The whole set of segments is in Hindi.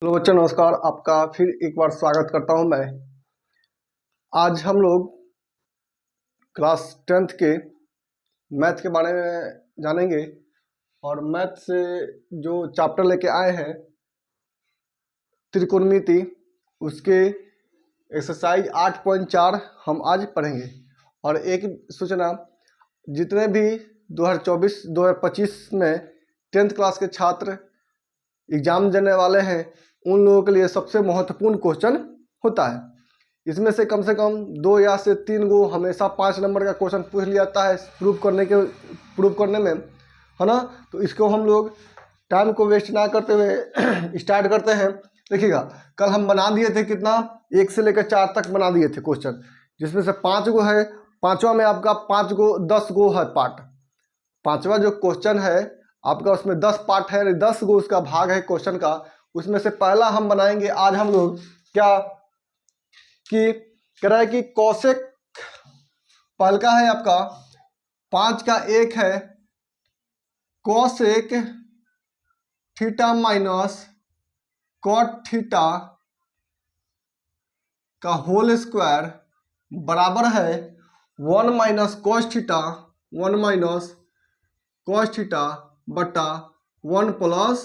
हेलो बच्चों, नमस्कार। आपका फिर एक बार स्वागत करता हूं मैं। आज हम लोग क्लास 10th के मैथ के बारे में जानेंगे और मैथ से जो चैप्टर लेके आए हैं त्रिकोणमिति, उसके एक्सरसाइज 8.4 हम आज पढ़ेंगे। और एक सूचना, जितने भी 2024-2025 में 10th क्लास के छात्र एग्जाम देने वाले हैं उन लोगों के लिए सबसे महत्वपूर्ण क्वेश्चन होता है। इसमें से कम 2 या से 3 गो हमेशा 5 नंबर का क्वेश्चन पूछ लिया जाता है प्रूव करने में, है ना। तो इसको हम लोग टाइम को वेस्ट ना करते हुए स्टार्ट करते हैं। देखिएगा, कल हम बना दिए थे कितना, 1 से लेकर 4 तक बना दिए थे क्वेश्चन, जिसमें से 5 गो है। पाँचवा में आपका 10 गो है पार्ट। पाँचवा जो क्वेश्चन है आपका, उसमें 10 पार्ट है, 10 गो उसका भाग है क्वेश्चन का। उसमें से पहला हम बनाएंगे आज हम लोग क्या कि कह रहा है कि कौशिक पहल का है आपका 5 का 1 है cosec theta minus cot theta का होल स्क्वायर बराबर है 1 minus cos theta 1 minus cos theta बटा 1 प्लस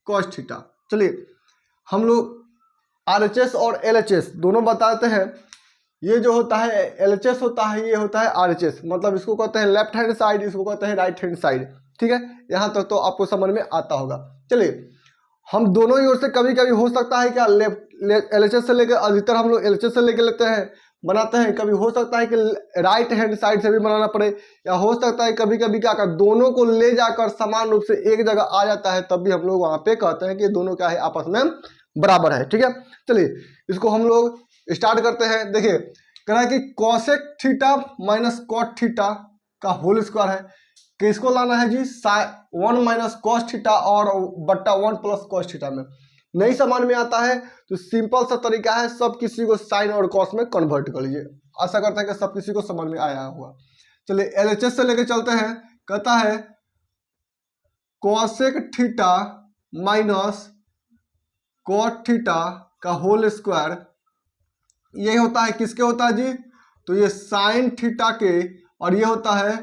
कॉस थीटा। चलिए हम लोग RHS और LHS दोनों बताते हैं। ये जो होता है LHS होता है, ये होता है RHS, मतलब इसको कहते हैं लेफ्ट हैंड साइड, इसको कहते हैं राइट हैंड साइड। ठीक है, यहाँ तक तो आपको समझ में आता होगा। चलिए, हम दोनों ही ओर से कभी कभी हो सकता है क्या LHS से लेकर, अधिकतर हम लोग LHS से लेकर लेते हैं बनाते हैं। कभी हो सकता है कि राइट हैंड साइड से भी बनाना पड़े, या हो सकता है कभी कभी क्या कर दोनों को ले जाकर समान रूप से एक जगह आ जाता है, तब भी हम लोग वहां पे कहते हैं कि दोनों क्या है, आपस में बराबर है। ठीक है, चलिए इसको हम लोग स्टार्ट करते हैं। देखिए, कह रहा है कि cosec theta minus cot theta का होल स्क्वायर है। किसको लाना है जी, 1 माइनस कॉस थीटा और बट्टा 1 प्लस कॉस थीटा में नहीं समझ में आता है तो सिंपल सा तरीका है, सब किसी को साइन और कॉस में कन्वर्ट कर लीजिए। आशा करते हैं कि सब किसी को समझ में आया होगा। चलिए LHS से लेके चलते हैं। कहता है cosec theta minus cot theta का होल स्क्वायर, ये होता है किसके होता है जी, तो ये साइन थीटा के, और ये होता है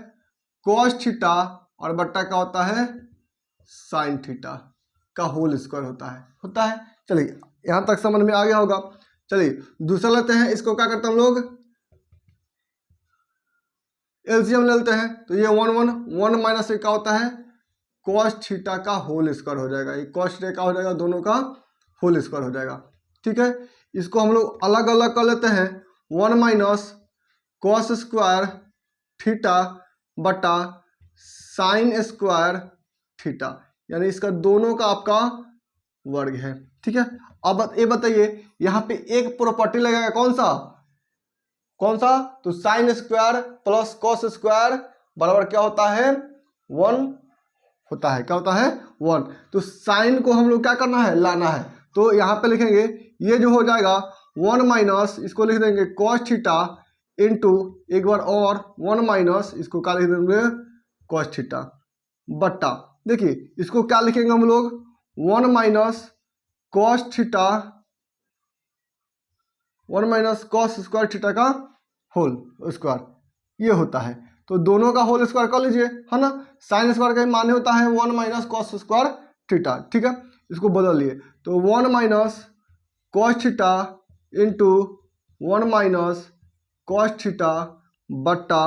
कॉस थीटा और बट्टा का होता है साइन थीटा का होल स्क्वायर होता है। चलिए यहां तक समझ में आ गया होगा। चलिए दूसरा लेते हैं। इसको क्या करते हैं हम लोग, एलसीएम लेते हैं। तो ये 1 माइनस क्या होता है, कॉस थीटा का होल स्क्वायर हो जाएगा। ये कॉस थीटा का हो जाएगा, दोनों का होल स्क्वायर हो जाएगा। ठीक है, इसको हम लोग अलग अलग कर लेते हैं। 1 माइनस कॉस स्क्वायर थीटा बटा साइन स्क्वायर थीटा, यानी इसका दोनों का आपका वर्ग है। ठीक है, अब ये बताइए, यहाँ पे एक प्रॉपर्टी लगेगा, कौन सा, तो sine square plus cos square बराबर क्या होता है, 1 होता है। क्या होता है, 1। तो साइन को हम लोग क्या करना है, लाना है। तो यहाँ पे लिखेंगे, ये जो हो जाएगा 1 माइनस, इसको लिख देंगे कॉस थीटा इंटू एक बार और 1 माइनस, इसको क्या लिख देंगे, कॉस थीटा बट्टा, देखिए इसको क्या लिखेंगे हम लोग, 1 minus cos theta 1 minus cos square theta का होल स्क्वायर, ये होता है। तो दोनों का होल स्क्वायर कर लीजिए, है ना। साइन स्क्वायर का मान्य होता है 1 माइनस कॉस स्क्वायर थीटा। ठीक है, इसको बदल लिए तो 1 minus cos theta into 1 minus cos theta बट्टा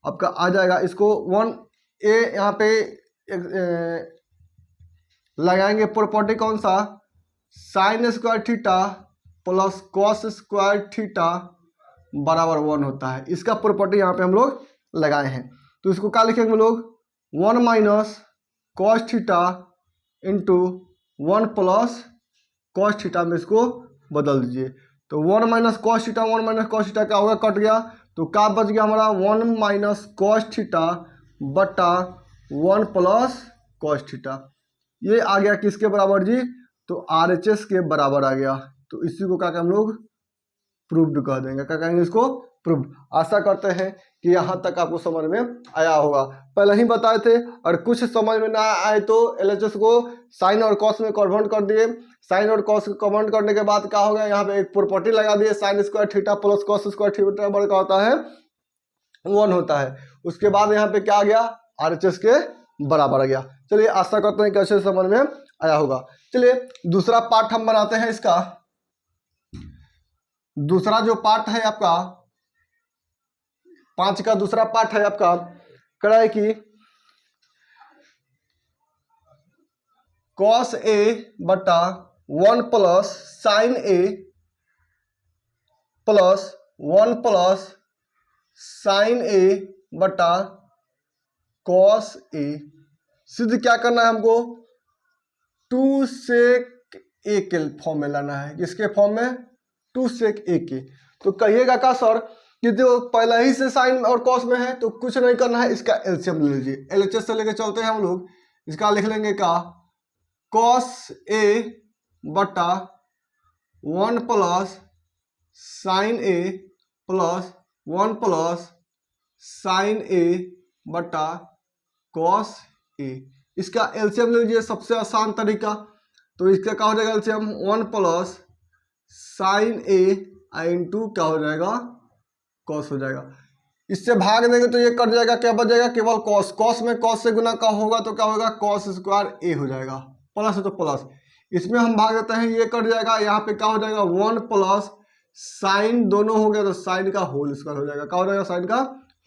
आपका आ जाएगा, इसको 1 ए यहाँ पे लगाएंगे प्रॉपर्टी कौन सा, sign square theta plus cos square theta बराबर 1 होता है। इसका प्रॉपर्टी यहाँ पे हम लोग लगाए हैं। तो इसको क्या लिखेंगे हम लोग, 1 minus cos theta into 1 plus cos theta में इसको बदल दीजिए। तो 1 minus cos theta 1 minus cos theta क्या होगा, कट गया। तो क्या बच गया हमारा, 1 माइनस कॉस थीटा बटा 1 प्लस कॉस थीटा। ये आ गया किसके बराबर जी, तो RHS के बराबर आ गया। तो इसी को क्या हम लोग प्रूव्ड कह देंगे। क्या कहेंगे इसको? प्रूव्ड। आशा करते हैं कि यहाँ तक आपको समझ में आया होगा। पहले ही बताए थे, और कुछ समझ में ना आए तो एलएचएस को साइन और कॉस में कन्वर्ट कर दिए। साइन और कॉस को कन्वर्ट करने के बाद क्या होगा, यहाँ पे एक प्रॉपर्टी लगा दिए, sign square theta plus cos square theta बड़ा का होता है 1 होता है। उसके बाद यहाँ पे क्या आ गया, आरएचएस के बराबर आ गया। चलिए आशा करते हैं कि अच्छे से समझ में आया होगा। चलिए दूसरा पार्ट हम बनाते हैं इसका। दूसरा जो पार्ट है आपका 5 का दूसरा पार्ट है आपका, कह है कि कॉस ए बटा 1 plus sine A plus 1 plus sine ए बटा कॉस ए। सिद्ध क्या करना है हमको, 2 sec ए के फॉर्म में लाना है। किसके फॉर्म में? 2 sec ए के। तो कहिएगा का सर कि जो पहले ही से साइन और कॉस में है तो कुछ नहीं करना है, इसका एलसीएम ले लीजिए। एलएचएस से लेके चलते हैं हम लोग। इसका लिख लेंगे का कॉस ए बटा 1 plus sine A plus 1 plus sine ए बटा कॉस ए। इसका एलसीएम ले लीजिए, सबसे आसान तरीका। तो इसका क्या हो जाएगा एलसीएम, 1 प्लस साइन ए इंटू क्या हो जाएगा, कॉस हो जाएगा। इससे भाग देंगे तो ये कट जाएगा, क्या बच जाएगा, केवल कॉस। कॉस में कॉस से गुना का होगा तो क्या होगा, कॉस स्क्वायर ए हो जाएगा। प्लस है तो प्लस, इसमें हम भाग देते हैं, ये कट जाएगा। यहाँ पे क्या हो जाएगा, 1 प्लस साइन दोनों हो गया तो साइन का होल स्क्वायर हो जाएगा। क्या हो जाएगा, साइन का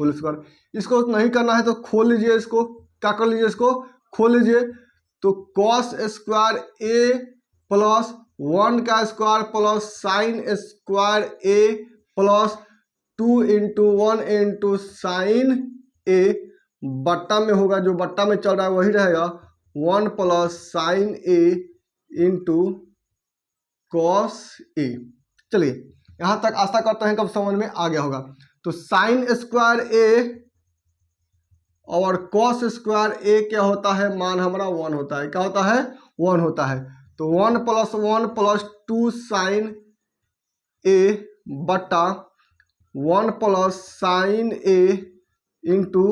होल स्क्वायर। इसको नहीं करना है तो खोल लीजिए, इसको क्या कर लीजिए, इसको खोल लीजिए। तो कॉस स्क्वायर ए प्लस 1 का स्क्वायर प्लस साइन स्क्वायर ए प्लस 2 इंटू 1 इंटू साइन ए बट्टा में होगा, जो बट्टा में चल रहा है वही रहेगा, 1 plus sine A into cos A. चलिए यहाँ तक आशा करते हैं कब समझ में आ गया होगा। तो साइन स्क्वायर ए और कॉस स्क्वायर ए क्या होता है, मान हमारा 1 होता है। क्या होता है, 1 होता है। तो 1 प्लस 1 प्लस 2 साइन ए बटा 1 प्लस साइन ए इंटू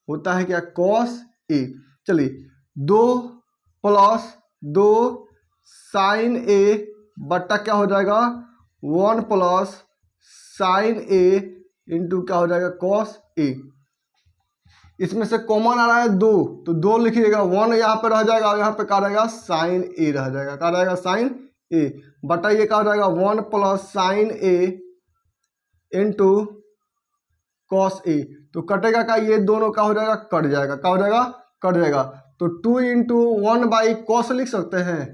होता है क्या, कॉस ए। चलिए 2 प्लस 2 साइन ए बटा क्या हो जाएगा, 1 प्लस साइन ए इंटू क्या हो जाएगा, कॉस ए। इसमें से कॉमन आ रहा है 2, तो 2 लिखिएगा, 1 यहाँ पे रह जाएगा और यहाँ पे क्या रहेगा, साइन ए रह जाएगा। क्या रहेगा, साइन ए बटा ये क्या हो जाएगा, 1 plus sine A into cos A. तो कटेगा का, ये दोनों क्या हो जाएगा, कट जाएगा। क्या हो जाएगा, कट जाएगा। तो 2 इंटू 1 बाई कॉस लिख सकते हैं,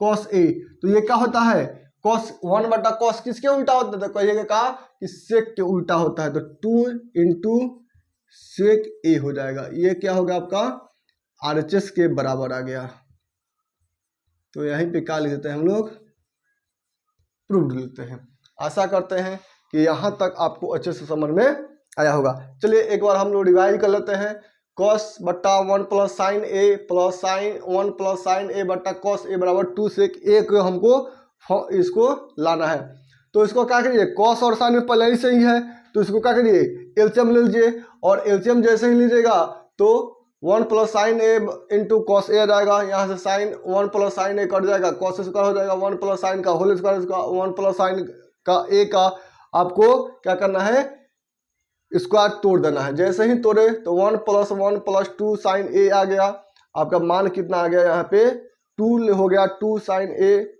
कॉस ए। तो ये क्या होता है, कॉस 1 बटा कॉस किसके उल्टा होता है, तो कहिएगा का कि सेक के उल्टा होता है। तो 2 इंटू सेक ए हो जाएगा। ये क्या होगा आपका, आरएचएस के बराबर आ गया। तो यहीं पे क्या लिख देते हैं हम लोग, प्रूव्ड लिखते हैं। आशा करते हैं कि यहाँ तक आपको अच्छे से समझ में आया होगा। चलिए एक बार हम लोग रिवाइज कर लेते हैं। कॉस बट्टा 1 plus sine A plus sign 1 plus sine ए बट्टा कॉस ए बराबर 2 सेक ए को हमको इसको लाना है। तो इसको क्या करिए, कॉस और साइन में पहले ही सही है तो इसको क्या करिए, एलसीएम ले लीजिए। और एलसीएम जैसे ही लीजिएगा तो 1 plus sine A into cos A आ जाएगा। यहाँ से साइन 1 प्लस साइन ए कट जाएगा, कॉस स्क्वायर हो जाएगा 1 प्लस साइन का होल स्क्वायर, 1 प्लस साइन का ए का आपको क्या करना है, स्क्वायर तोड़ देना है। जैसे ही तोड़े तो 1 प्लस 2 साइन ए आ गया। आपका मान कितना आ गया, यहाँ पे 2 हो गया, 2 साइन ए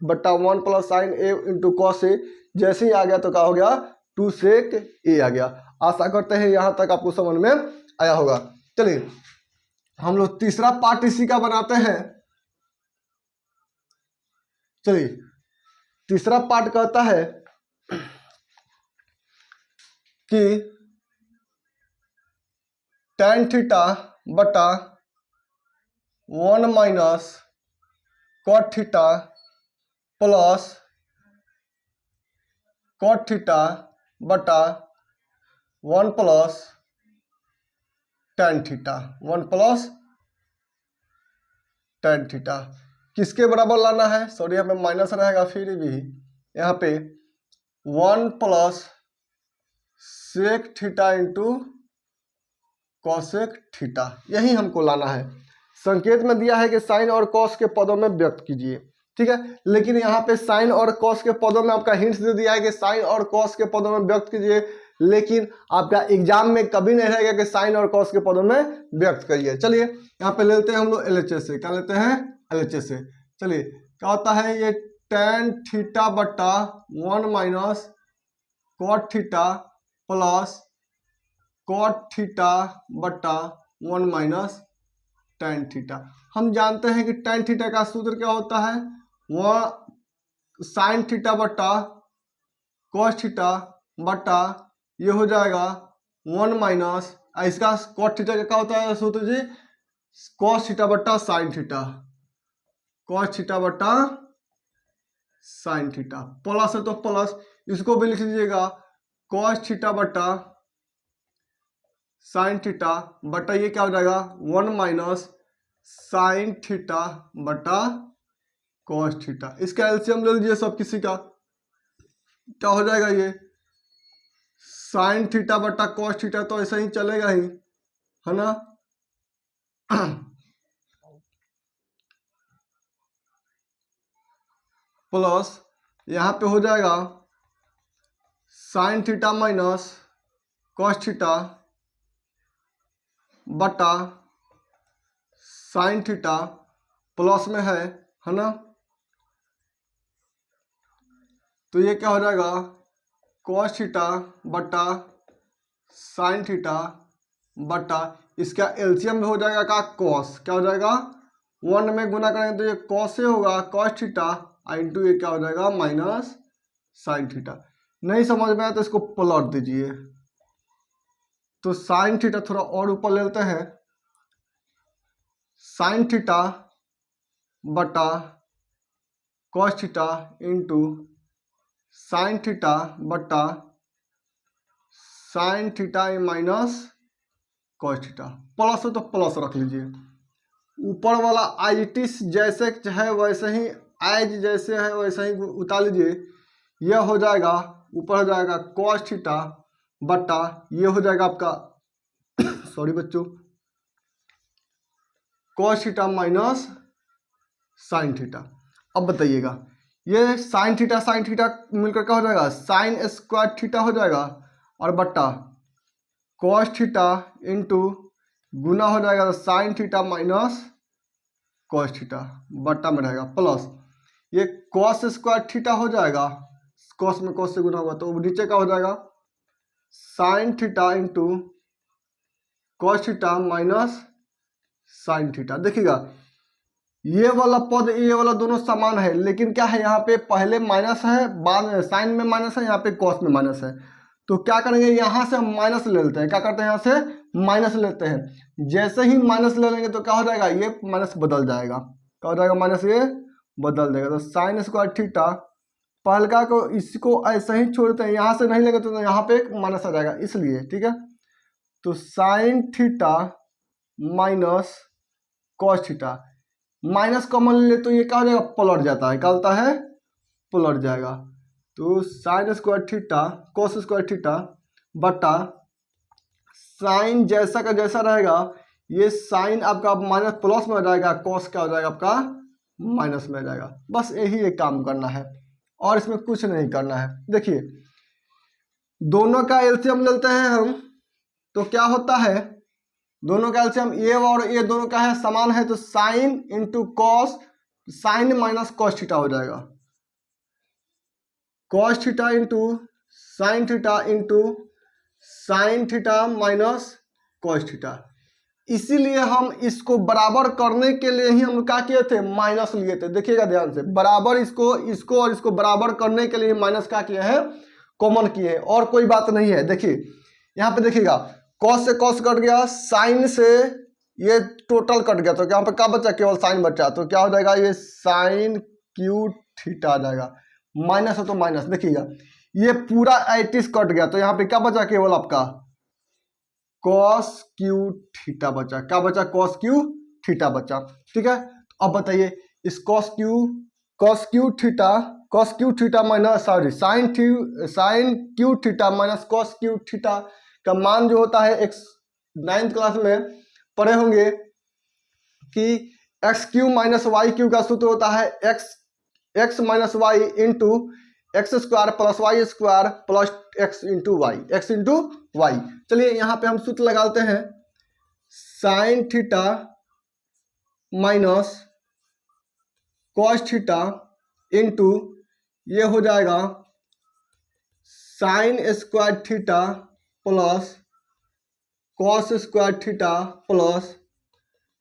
बट्टा 1 plus sine A into cos A. जैसे ही आ गया तो क्या हो गया, 2 सेक ए आ गया। आशा करते हैं यहाँ तक आपको समझ में आया होगा। चलिए हम लोग तीसरा पार्ट इसी का बनाते हैं। चलिए तीसरा पार्ट कहता है कि tan थीटा बटा 1 minus cot theta plus cot theta बटा 1 plus tan theta, 1 plus tan theta किसके बराबर लाना है, सॉरी यहाँ पे माइनस रहेगा फिर भी यहाँ पे 1 plus sec theta into cosec theta, यही हमको लाना है। संकेत में दिया है कि साइन और कॉस के पदों में व्यक्त कीजिए, ठीक है। लेकिन यहाँ पे साइन और कॉस के पदों में आपका हिंट्स दे दिया है कि साइन और कॉस के पदों में व्यक्त कीजिए, लेकिन आपका एग्जाम में कभी नहीं रहेगा कि साइन और कॉस के पदों में व्यक्त करिए। चलिए यहाँ पे लेते हैं हम लोग LHS से, क्या लेते हैं LHS से। चलिए क्या होता है, ये tan थीटा बट्टा 1 minus cot theta plus cot theta बट्टा 1 माइनस tan थीटा। हम जानते हैं कि tan थीटा का सूत्र क्या होता है, वह साइन थीटा बट्टा कॉस थीटा बट्टा ये हो जाएगा 1 माइनस, इसका कॉट थीटा का क्या होता है सूत्र जी, कॉस थीटा बट्टा साइन थीटा, कॉस थीटा बट्टा साइन थीटा, प्लस है तो प्लस, इसको भी लिख लीजिएगा कॉस थीटा बट्टा साइन थीटा बट्टा ये क्या हो जाएगा 1 माइनस साइन थीटा बटा कॉस थीटा। इसका एलसीएम ले लीजिए सब किसी का, क्या हो जाएगा, ये साइन थीटा बटा कॉस थीटा तो ऐसा ही चलेगा ही, है ना। प्लस यहाँ पे हो जाएगा sign theta minus cos theta बटा साइन थीटा प्लस में है ना, तो ये क्या हो जाएगा कॉस थीटा बटा साइन थीटा बटा इसका एलसीएम में हो जाएगा का कॉस, क्या हो जाएगा 1 में गुना करेंगे तो ये कॉस से होगा कॉस थीटा इंटू ये क्या हो जाएगा माइनस साइन थीटा। नहीं समझ में आया तो इसको पलट दीजिए, तो साइन थीटा थोड़ा और ऊपर ले लेते हैं, साइन थीटा बटा cos theta into sine theta बटा sine theta minus cos theta, plus है तो प्लस रख लीजिए। ऊपर वाला आइटिस जैसे है वैसे ही, आइज जैसे है वैसे ही उतार लीजिए। यह हो जाएगा ऊपर हो जाएगा कॉस थीटा बटा ये हो जाएगा आपका सॉरी बच्चों cos theta minus sine theta. अब बताइएगा ये साइन थीटा मिलकर क्या हो जाएगा साइन स्क्वायर थीटा हो जाएगा और बट्टा कॉस थीटा इंटू गुना हो जाएगा sign theta minus cos theta बट्टा में रहेगा प्लस ये कॉस स्क्वायर थीटा हो जाएगा, कॉस में कॉस से गुना होगा तो नीचे का हो जाएगा sine theta into cos theta minus sine theta. देखिएगा ये वाला पद ये वाला दोनों समान है, लेकिन क्या है यहाँ पे पहले माइनस है बाद में साइन में माइनस है, यहाँ पे कॉस में माइनस है। तो क्या करेंगे यहाँ से हम माइनस ले लेते हैं, क्या करते हैं यहाँ से माइनस लेते हैं। जैसे ही माइनस ले लेंगे तो क्या हो जाएगा ये माइनस बदल जाएगा, क्या हो जाएगा माइनस ये बदल जाएगा। तो साइन स्क्वायर थीटा पहलका को इसको ऐसे ही छोड़ते हैं, यहाँ से नहीं लेंगे तो यहाँ पे माइनस आ जाएगा इसलिए, ठीक है। तो sign theta minus cos theta minus common ले तो ये क्या हो जाएगा पलट जाता है, क्या होता है पलट जाएगा। तो sign square theta cos square theta बटा साइन जैसा का जैसा रहेगा, ये साइन आपका माइनस प्लस में हो जाएगा, कॉस क्या हो जाएगा आपका माइनस में आ जाएगा। बस यही एक काम करना है और इसमें कुछ नहीं करना है। देखिए दोनों का एलसीएम लेते हैं हम तो क्या होता है, दोनों का एलसीएम ए और ए दोनों का है समान है, तो sign into cos sine minus cos theta हो जाएगा, cos theta into sine theta minus cos theta. इसीलिए हम इसको बराबर करने के लिए ही हम क्या किए थे माइनस लिए थे। देखिएगा ध्यान से, बराबर इसको और इसको बराबर करने के लिए माइनस क्या किए हैं कॉमन किए हैं, और कोई बात नहीं है। देखिए यहाँ पे देखिएगा कॉस से कॉस कट गया, साइन से ये टोटल कट गया, तो यहाँ पे क्या बचा केवल साइन बचा, तो क्या हो जाएगा ये साइन क्यू थीटा आ जाएगा, माइनस है तो माइनस। देखिएगा ये पूरा 80 कट गया तो यहाँ पे क्या बचा केवल आपका कॉस क्यू थीटा बचा, क्या बचा कॉस क्यू थीटा बचा, ठीक है। तो अब बताइए इस cos cube cos cube theta minus sine cube theta minus cos cube theta का मान जो होता है एक्स 9th क्लास में पढ़े होंगे कि X cube minus Y cube का सूत्र होता है X minus Y into X square plus Y square plus X into Y. चलिए यहाँ पे हम सूत्र लगाते हैं sine theta minus cos theta into ये हो जाएगा sine square theta plus cos square theta plus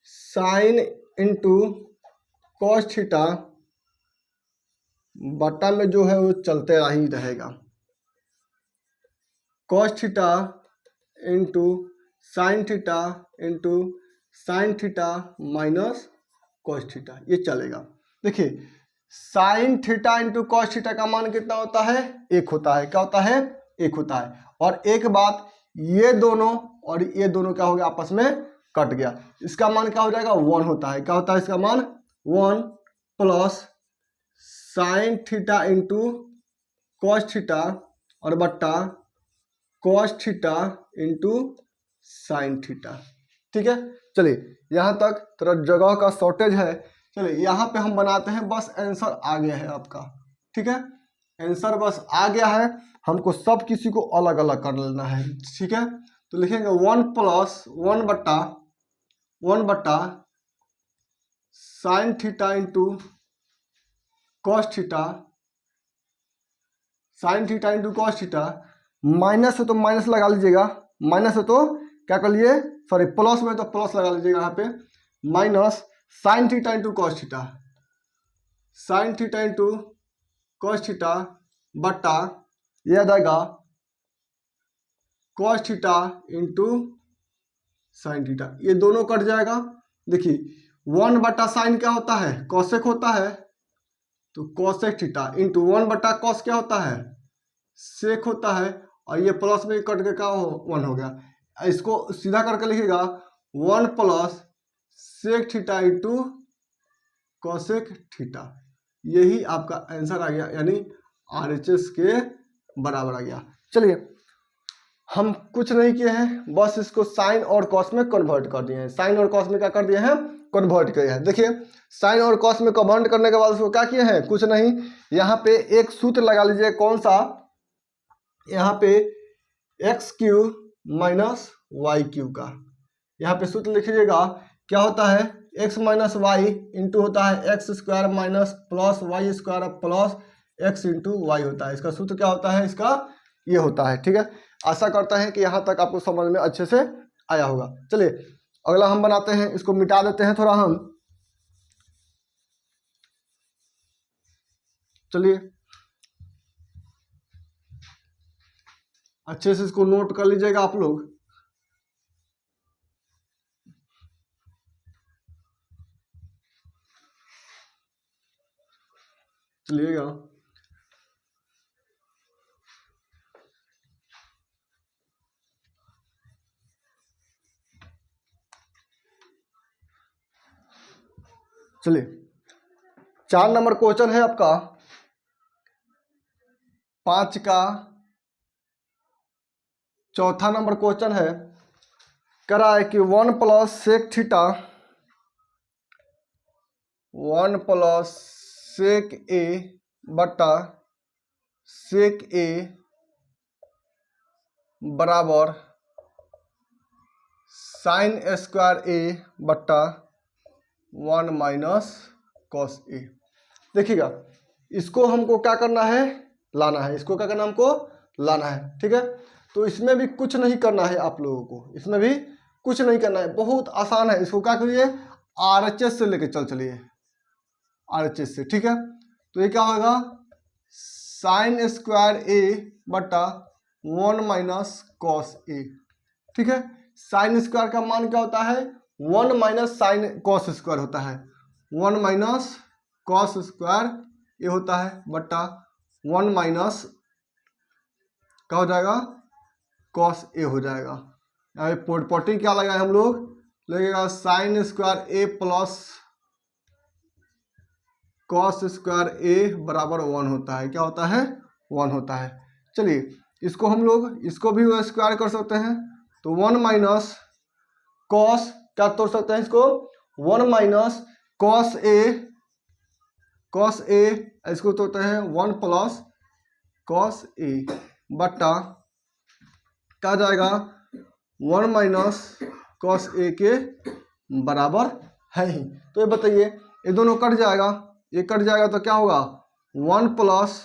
sine into cos theta बटा में जो है वो चलते ही रहेगा cos theta into sine theta minus cos theta, ये चलेगा। देखिए sine theta into cos theta का मान कितना होता है? 1 होता है। क्या होता है? 1 होता है। और एक बात, ये दोनों और ये दोनों क्या हो गया? आपस में कट गया। इसका मान क्या हो जाएगा? 1 होता है। क्या होता है इसका मान? 1 plus sine theta into cos theta और बट्टा cos theta into sine theta. ठीक है, चलिए यहाँ तक थोड़ा जगह का शॉर्टेज है। चलिए यहाँ पे हम बनाते हैं, बस आंसर आ गया है आपका। ठीक है, आंसर बस आ गया है, हमको सब किसी को अलग अलग कर लेना है। ठीक है, तो लिखेंगे 1 प्लस 1 बट्टा sine theta into cos theta, sine theta into cos theta. Minus है तो माइनस लगा लीजिएगा, माइनस है तो क्या कर लिए, सॉरी प्लस में तो प्लस लगा लीजिएगा यहाँ पे, minus sine theta into cos theta, sine theta into cos theta बट्टा ये आ जाएगा cos theta into sine theta. ये दोनों कट जाएगा। देखिए 1 बट्टा साइन क्या होता है? कॉसेक होता है, तो कॉसेक थीटा इंटू 1 बट्टा कॉस क्या होता है? सेक होता है। और ये प्लस में कट के क्या 1 हो गया। इसको सीधा करके लिखिएगा 1 plus sec theta into cosec theta. यही आपका आंसर आ गया, यानी RHS के बराबर आ गया। चलिए हम कुछ नहीं किए हैं, बस इसको साइन और कॉस में कन्वर्ट कर दिए हैं। साइन और कॉस में क्या कर दिए हैं? कन्वर्ट किए हैं। देखिए साइन और कॉस में कन्वर्ट करने के बाद उसको क्या किए हैं? कुछ नहीं, यहाँ पे एक सूत्र लगा लीजिए। कौन सा? यहाँ पे X cube minus Y cube का यहाँ पे सूत्र लिखिएगा। क्या होता है? एक्स माइनस वाई इंटू होता है X square minus plus Y square plus X into Y होता है। इसका सूत्र क्या होता है? इसका ये होता है। ठीक है, आशा करता है कि यहाँ तक आपको समझ में अच्छे से आया होगा। चलिए अगला हम बनाते हैं, इसको मिटा देते हैं थोड़ा हम। चलिए अच्छे से इसको नोट कर लीजिएगा आप लोग। चलिएगा चलिए 4 नंबर क्वेश्चन है आपका 5 का चौथा नंबर क्वेश्चन है। कह रहा है कि 1 plus sec theta 1 plus sec A बट्टा सेक ए बराबर साइन स्क्वायर ए बट्टा 1 माइनस कॉस ए। देखिएगा इसको हमको क्या करना है? लाना है। इसको क्या करना है? हमको लाना है। ठीक है, तो इसमें भी कुछ नहीं करना है आप लोगों को, इसमें भी कुछ नहीं करना है, बहुत आसान है। इसको क्या करिए? RHS से लेके चलिए RHS से। ठीक है, तो ये क्या होगा? साइन स्क्वायर ए बट्टा 1 माइनस कॉस ए। ठीक है, साइन स्क्वायर का मान क्या होता है? 1 माइनस साइन कॉस स्क्वायर होता है। 1 माइनस कॉस स्क्वायर ये होता है बट्टा 1 माइनस क्या हो जाएगा? कॉस ए हो जाएगा। यहाँ पे पोर्टिंग क्या लगाए हम लोग? लगेगा साइन स्क्वायर ए प्लस कॉस स्क्वायर ए बराबर 1 होता है। क्या होता है? 1 होता है। चलिए इसको हम लोग इसको भी स्क्वायर कर सकते हैं, तो 1 माइनस कॉस, क्या तोड़ सकते हैं इसको? 1 माइनस कॉस ए, इसको तोड़ते हैं 1 प्लस कॉस ए बट्टा क्या जाएगा? 1 माइनस कॉस ए के बराबर है ही। तो ये बताइए, ये दोनों कट जाएगा, ये कट जाएगा तो क्या होगा? 1 प्लस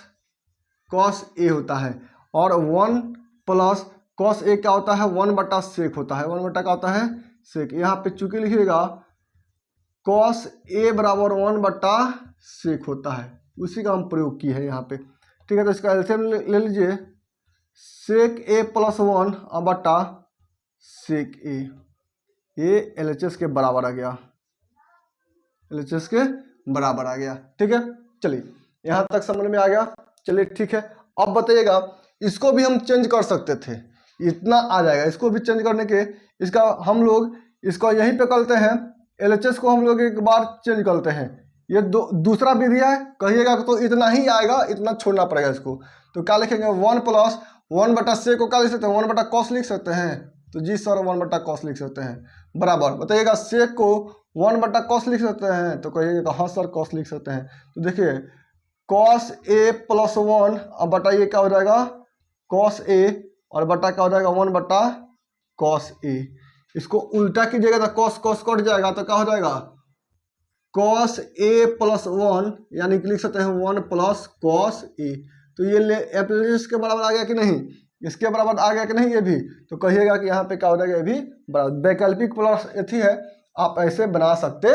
कॉस ए होता है, और 1 प्लस कॉस ए क्या होता है? 1 बटा सेक होता है। 1 बटा क्या होता है? सेक। यहाँ पे चूंकि लिखिएगा कॉस ए बराबर 1 बटा सेक होता है, उसी का हम प्रयोग किए हैं यहाँ पे। ठीक है, तो इसका एलसीएम ले लीजिए, सेक ए प्लस 1 बटा सेक ए, ये एलएचएस के बराबर आ गया, एलएचएस के बराबर आ गया। ठीक है, चलिए यहाँ तक समझ में आ गया। चलिए ठीक है, अब बताइएगा, इसको भी हम चेंज कर सकते थे, इतना आ जाएगा। इसको भी चेंज करने के इसका हम लोग इसको यहीं पे करते हैं, एलएचएस को हम लोग एक बार चेंज करते हैं। ये दूसरा विधि है, कहिएगा तो इतना ही आएगा, इतना छोड़ना पड़ेगा इसको। तो क्या लिखेंगे? 1 प्लस 1 बटा से को क्या लिख सकते हैं? 1 बटा कॉस लिख सकते हैं। तो जी सर 1 बटा कॉस लिख सकते हैं, बराबर। बताइएगा सेक को 1 बटा कॉस लिख सकते हैं, तो कहिएगा हाँ सर कॉस लिख सकते हैं। तो देखिए कॉस ए प्लस 1, अब बताइए क्या हो जाएगा? कॉस ए और बटा क्या हो जाएगा? 1 बटा कॉस ए। इसको उल्टा कीजिएगा तो कॉस कॉस कट जाएगा, तो क्या हो जाएगा? कॉस ए प्लस 1, यानी कि लिख सकते हैं 1 प्लस कॉस ए। तो ये इसके बराबर आ गया कि नहीं? इसके बराबर आ गया कि नहीं? ये भी तो कहिएगा कि यहाँ पे क्या हो जाएगा? ये भी बराबर। वैकल्पिक प्लस एथी है, आप ऐसे बना सकते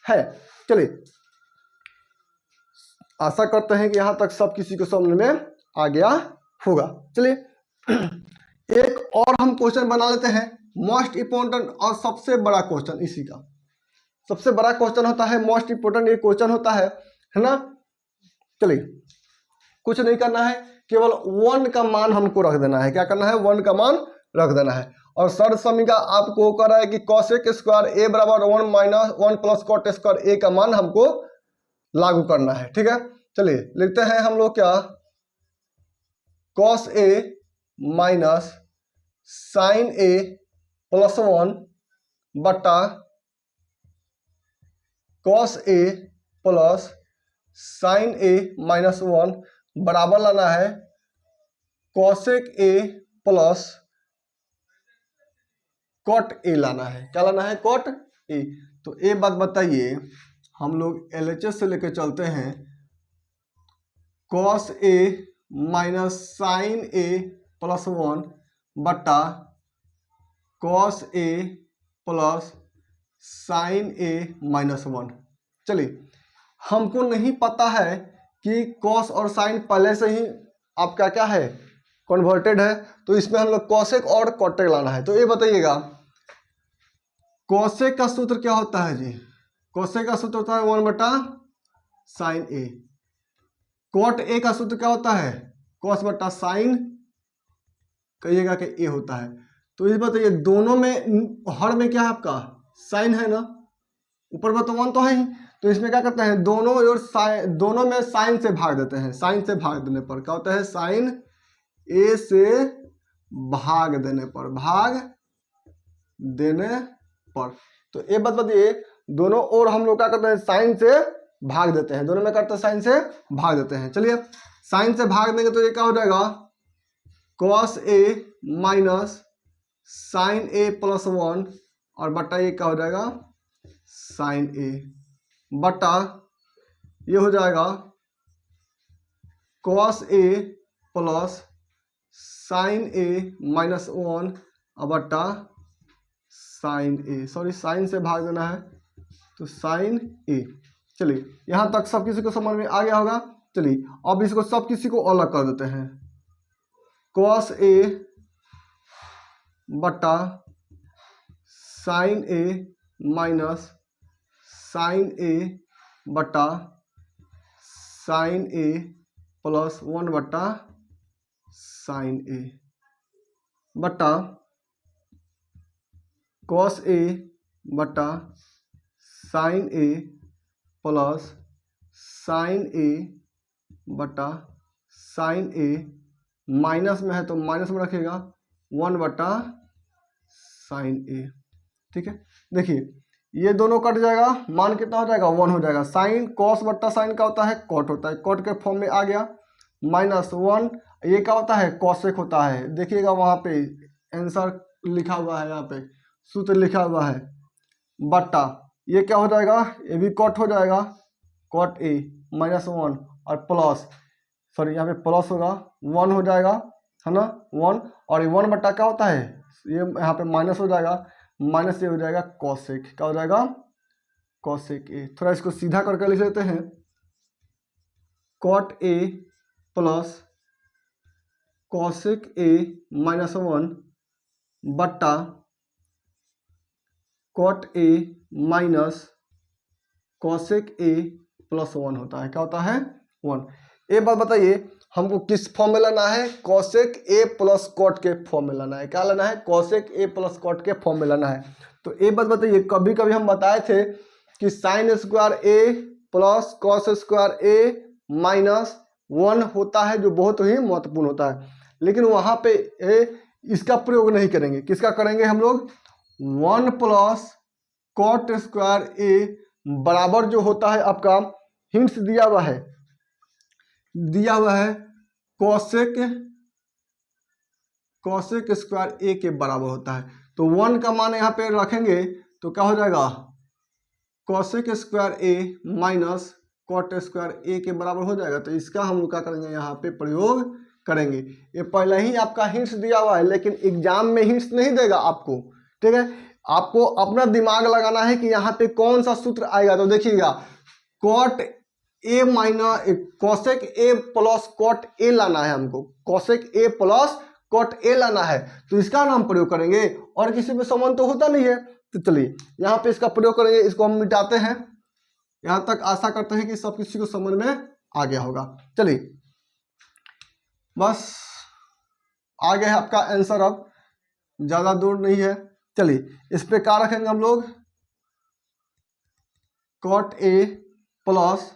हैं। चलिए आशा करते हैं कि यहाँ तक सब किसी को समझ में आ गया होगा। चलिए एक और हम क्वेश्चन बना लेते हैं, मोस्ट इम्पोर्टेंट और सबसे बड़ा क्वेश्चन। इसी का सबसे बड़ा क्वेश्चन होता है, मोस्ट इम्पोर्टेंट ये क्वेश्चन होता है ना। चलिए कुछ नहीं करना है, केवल 1 का मान हमको रख देना है। क्या करना है? 1 का मान रख देना है। और शर्त समीका आपको कह रहा है कि कॉसेक स्क्वायर ए बराबर 1 माइनस 1 प्लस कॉट स्क्वायर ए का मान हमको लागू करना है। ठीक है, चलिए लिखते हैं हम लोग क्या? Cos A minus sine A plus 1 बटा cos A plus sine A minus 1 बराबर लाना है cosec A plus cot A लाना है। क्या लाना है? Cot A. तो ये बात बताइए, हम लोग एलएचएस से लेकर चलते हैं, cos A minus sine A plus 1 बटा cos A plus sine A minus 1। चलिए हमको नहीं पता है कि कॉस और साइन पहले से ही आपका क्या है? कन्वर्टेड है। तो इसमें हम लोग कॉसेक और कॉटेक लाना है। तो ये बताइएगा कॉसेक का सूत्र क्या होता है जी? कॉसेक का सूत्र होता है 1 बटा साइन ए। कॉट ए का सूत्र क्या होता है? कॉस बटा साइन, कहिएगा कि ए होता है। तो ये बताइए दोनों में हर में क्या है आपका? साइन है ना, ऊपर में तो 1 तो है ही। तो इसमें क्या करते हैं? दोनों में साइन से भाग देते हैं। साइन से भाग देने पर क्या होता है? साइन ए से भाग देने पर तो ये बात बताइए, दोनों और हम लोग क्या करते हैं? साइन से भाग देते हैं। दोनों में करते हैं साइन से भाग देते हैं। चलिए साइन से भाग देंगे तो ये क्या हो जाएगा? Cos A minus sine A plus 1 और बटा ये क्या हो जाएगा? साइन ए बटा ये हो जाएगा cos A plus sine A minus 1 और बटा साइन ए, सॉरी साइन से भाग देना है तो साइन ए। चलिए यहाँ तक सब किसी को समझ में आ गया होगा। चलिए अब इसको सब किसी को अलग कर देते हैं, कॉस ए बटा साइन ए माइनस साइन ए बटा साइन ए प्लस 1 बटा साइन ए बटा कॉस ए बटा साइन ए प्लस साइन ए बटा साइन ए, माइनस में है तो माइनस में रखेगा 1 बटा साइन ए। ठीक है, देखिए ये दोनों कट जाएगा, मान कितना हो जाएगा 1 हो जाएगा। साइन कॉस बट्टा साइन का होता है कॉट होता है, कॉट के फॉर्म में आ गया -1। ये क्या होता है कॉसेक होता है, देखिएगा वहाँ पे आंसर लिखा हुआ है, यहाँ पे सूत्र लिखा हुआ है बट्टा ये क्या हो जाएगा, ये भी कॉट हो जाएगा कॉट ए -1 और प्लस, सॉरी यहाँ पे प्लस होगा 1 हो जाएगा है ना 1, और ये 1 बट्टा क्या होता है, ये यहाँ पे माइनस हो जाएगा, माइनस ये हो जाएगा कॉसेक, क्या हो जाएगा कॉसेक ए। थोड़ा इसको सीधा करके लिख लेते हैं, cot A plus cosec A -1 बट्टा cot A minus cosec A plus 1 होता है, क्या होता है 1। एक बात बताइए, हमको किस फॉर्म में लाना है, कॉसेक ए प्लस कॉट के फॉर्म में लाना है। क्या लाना है, कॉसेक ए प्लस कॉट के फॉर्म में लाना है। तो एक बात बताइए, कभी कभी हम बताए थे कि साइन स्क्वायर ए प्लस कॉस स्क्वायर ए -1 होता है, जो बहुत ही महत्वपूर्ण होता है, लेकिन वहाँ पे इसका प्रयोग नहीं करेंगे। किसका करेंगे हम लोग, 1 प्लस कॉट स्क्वायर ए बराबर जो होता है आपका, हिंट्स दिया हुआ है कॉसेक स्क्वायर ए के बराबर होता है। तो 1 का मान यहाँ पे रखेंगे तो क्या हो जाएगा, कॉसेक स्क्वायर ए माइनस कॉट स्क्वायर ए के बराबर हो जाएगा। तो इसका हम लोग क्या करेंगे, यहाँ पे प्रयोग करेंगे। ये पहले ही आपका हिंट्स दिया हुआ है, लेकिन एग्जाम में हिंट्स नहीं देगा आपको, ठीक है। आपको अपना दिमाग लगाना है कि यहाँ पे कौन सा सूत्र आएगा। तो देखिएगा, cot A minus cosec A plus cot A लाना है हमको, cosec A plus cot A लाना है, तो इसका नाम प्रयोग करेंगे, और किसी में संबंध तो होता नहीं है। तो चलिए यहाँ पे इसका प्रयोग करेंगे, इसको हम मिटाते हैं। यहाँ तक आशा करते हैं कि सब किसी को समझ में आ गया होगा। चलिए बस आ गया है आपका आंसर, अब ज़्यादा दूर नहीं है। चलिए इस पे क्या रखेंगे हम लोग, cot A plus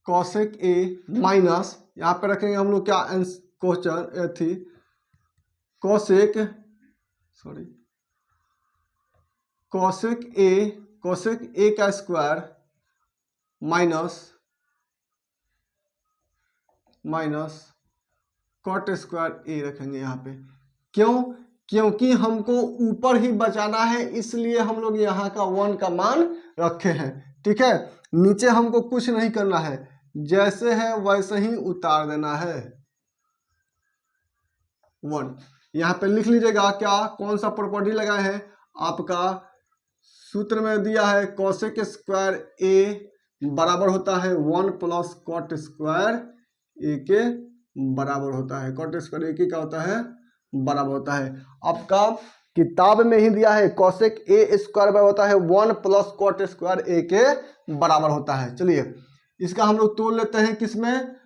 cosec A minus, यहाँ पे रखेंगे हम लोग क्या क्वेश्चन थी, कॉसेक ए का स्क्वायर माइनस कॉट स्क्वायर ए रखेंगे यहाँ पे। क्यों, क्योंकि हमको ऊपर ही बचाना है, इसलिए हम लोग यहाँ का 1 का मान रखे हैं, ठीक है। नीचे हमको कुछ नहीं करना है, जैसे है वैसे ही उतार देना है 1। यहाँ पे लिख लीजिएगा क्या, कौन सा प्रॉपर्टी लगाए हैं, आपका सूत्र में दिया है कॉसेक स्क्वायर ए बराबर होता है 1 प्लस कॉट स्क्वायर ए के बराबर होता है। कॉट स्क्वायर ए के क्या होता है, बराबर होता है। आपका किताब में ही दिया है कॉसेक ए स्क्वायर बराबर होता है 1 प्लस कॉट स्क्वायर ए के बराबर होता है। चलिए इसका हम लोग तोड़ लेते हैं, किसमें,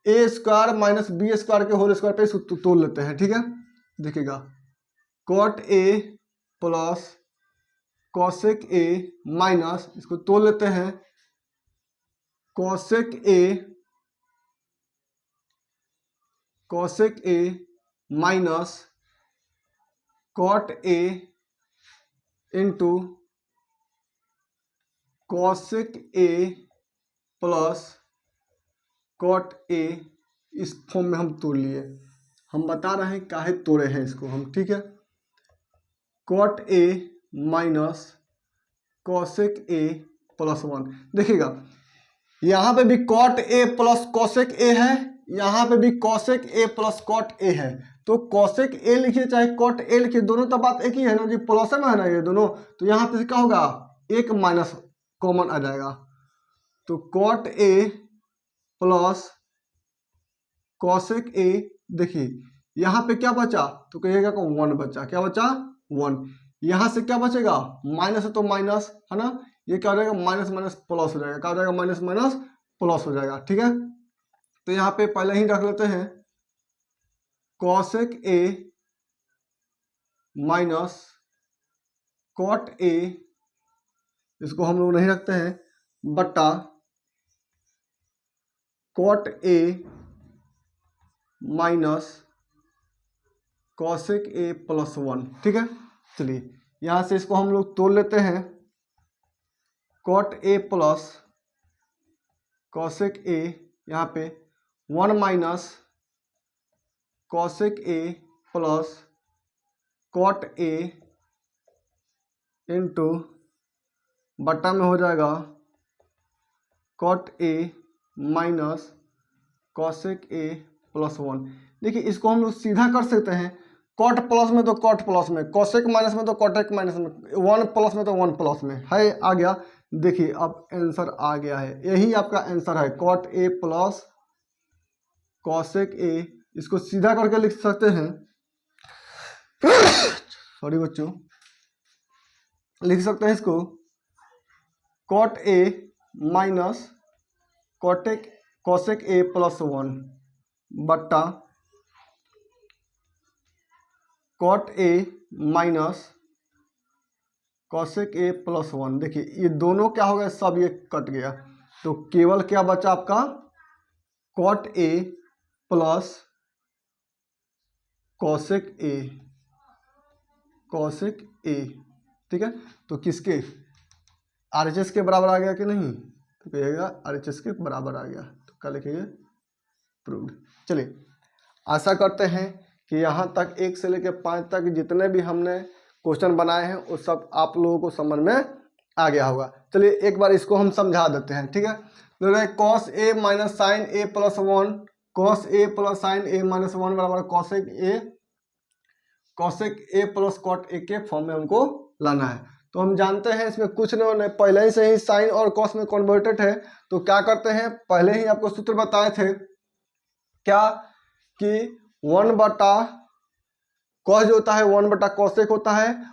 A square minus B square के होल स्क्वायर पे इसको तोड़ लेते हैं, ठीक है। देखिएगा, cot A plus cosec A minus, इसको तोड़ लेते हैं, cosec A minus cot A into cosec A plus cot A, इस फॉर्म में हम तोड़ लिए। हम बता रहे हैं काहे तोड़े हैं इसको हम, ठीक है। Cot A minus cosec A plus 1, देखिएगा यहाँ पे भी cot A plus cosec A है, यहाँ पे भी cosec A plus cot A है। तो कॉसेक ए लिखिए चाहे कॉट ए लिखिए, दोनों तो बात एक ही है ना जी, प्लस में है ना ये दोनों। तो यहाँ पे क्या होगा, एक माइनस कॉमन आ जाएगा, तो cot A plus cosec A, देखिए यहाँ पे क्या बचा, तो कहिएगा को 1 बचा, क्या बचा 1। यहाँ से क्या बचेगा, माइनस है तो माइनस है ना, ये क्या हो जाएगा माइनस माइनस प्लस हो जाएगा, क्या हो जाएगा माइनस माइनस प्लस हो जाएगा, ठीक है। तो यहाँ पे पहले ही रख लेते हैं cosec A minus cot A, इसको हम लोग नहीं रखते हैं, बटा cot A minus cosec A plus 1। ठीक है, चलिए यहाँ से इसको हम लोग तोड़ लेते हैं। Cot A plus cosec A, यहाँ पे 1 minus cosec A plus cot A into बटा में हो जाएगा cot A minus cosec A plus 1। देखिए इसको हम लोग सीधा कर सकते हैं, कॉट प्लस में तो कॉट प्लस में, कॉसेक माइनस में तो कॉटेक माइनस में, 1 प्लस में तो 1 प्लस में है, आ गया। देखिए अब आंसर आ गया है, यही आपका आंसर है, cot A plus cosec A. इसको सीधा करके लिख सकते हैं सॉरी बच्चों, लिख सकते हैं इसको cot A minus cosec A plus 1 बट्टा cot A minus cosec A plus 1। देखिए ये दोनों क्या हो गया, सब ये कट गया, तो केवल क्या बचा आपका cot A plus cosec A, cosec A. ठीक है, तो किसके RHS के बराबर आ गया कि नहीं, तो कहिएगा RHS के बराबर आ गया, तो क्या लिखेंगे प्रूव्ड। चलिए आशा करते हैं कि यहाँ तक 1 से लेकर 5 तक जितने भी हमने क्वेश्चन बनाए हैं वो सब आप लोगों को समझ में आ गया होगा। चलिए एक बार इसको हम समझा देते हैं। ठीक है, तो cos A minus sine A plus 1, cos A plus sine A minus 1 बराबर cosec A plus cot A के फॉर्म में हमको लाना है। तो हम जानते हैं इसमें कुछ नहीं, पहले ही से ही साइन और कॉस में कन्वर्टेड है, तो क्या करते हैं, पहले ही आपको सूत्र बताए थे क्या कि 1 बटा कॉस जो होता है 1 बटा कॉसेक होता है,